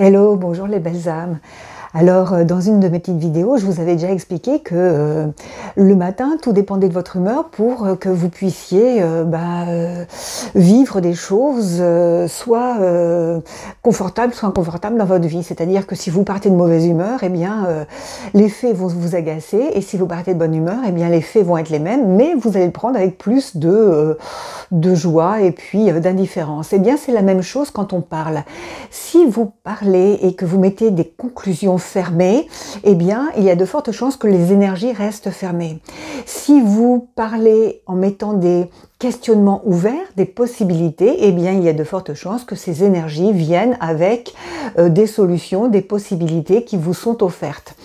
Hello, bonjour les belles âmes. Alors, dans une de mes petites vidéos, je vous avais déjà expliqué que le matin, tout dépendait de votre humeur pour que vous puissiez vivre des choses soit confortables, soit inconfortables dans votre vie. C'est-à-dire que si vous partez de mauvaise humeur, eh bien, les faits vont vous agacer, et si vous partez de bonne humeur, eh bien, les faits vont être les mêmes, mais vous allez le prendre avec plus de joie et puis d'indifférence. Eh bien, c'est la même chose quand on parle. Si vous parlez et que vous mettez des conclusions fermées, eh bien, il y a de fortes chances que les énergies restent fermées. Si vous parlez en mettant des questionnements ouverts, des possibilités, eh bien, il y a de fortes chances que ces énergies viennent avec des solutions, des possibilités qui vous sont offertes.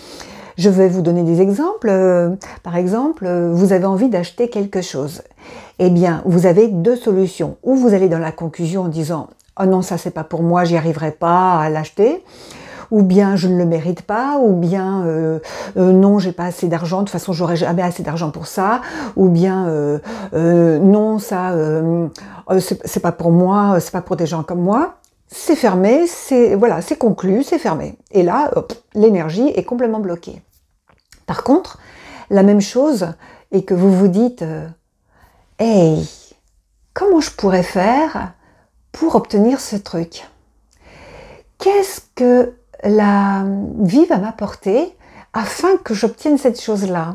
Je vais vous donner des exemples. Par exemple, vous avez envie d'acheter quelque chose. Eh bien, vous avez deux solutions. Ou vous allez dans la conclusion en disant « Oh non, ça c'est pas pour moi, j'y arriverai pas à l'acheter », ou bien je ne le mérite pas, ou bien non, j'ai pas assez d'argent, de toute façon j'aurai jamais assez d'argent pour ça, ou bien non, ça c'est pas pour moi, c'est pas pour des gens comme moi. C'est fermé, c'est voilà, c'est conclu, c'est fermé. Et là, l'énergie est complètement bloquée. Par contre, la même chose est que vous vous dites hey, comment je pourrais faire pour obtenir ce truc? Qu'est-ce que la vie va m'apporter afin que j'obtienne cette chose-là?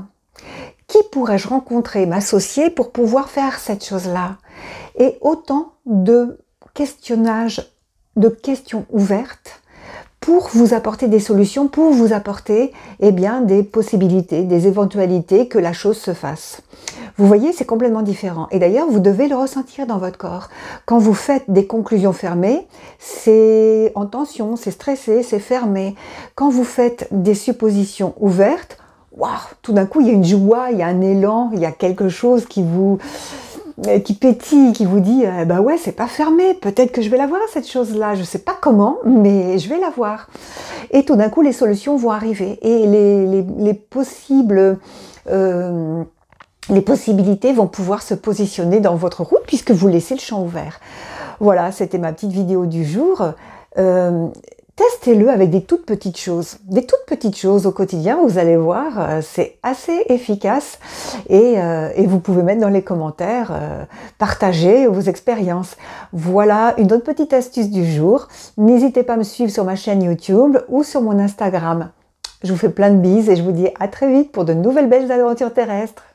Qui pourrais-je rencontrer, m'associer pour pouvoir faire cette chose-là? Et autant de questionnages, de questions ouvertes pour vous apporter des solutions, pour vous apporter des possibilités, des éventualités que la chose se fasse. Vous voyez, c'est complètement différent. Et d'ailleurs, vous devez le ressentir dans votre corps. Quand vous faites des conclusions fermées, c'est en tension, c'est stressé, c'est fermé. Quand vous faites des suppositions ouvertes, waouh, tout d'un coup, il y a une joie, il y a un élan, il y a quelque chose qui pétille, qui vous dit bah ouais, c'est pas fermé, peut-être que je vais la voir cette chose-là, je sais pas comment, mais je vais la voir. Et tout d'un coup, les solutions vont arriver et les possibilités vont pouvoir se positionner dans votre route puisque vous laissez le champ ouvert. Voilà, c'était ma petite vidéo du jour. Testez-le avec des toutes petites choses au quotidien, vous allez voir, c'est assez efficace et vous pouvez mettre dans les commentaires, partager vos expériences. Voilà une autre petite astuce du jour. N'hésitez pas à me suivre sur ma chaîne YouTube ou sur mon Instagram. Je vous fais plein de bises et je vous dis à très vite pour de nouvelles belles aventures terrestres.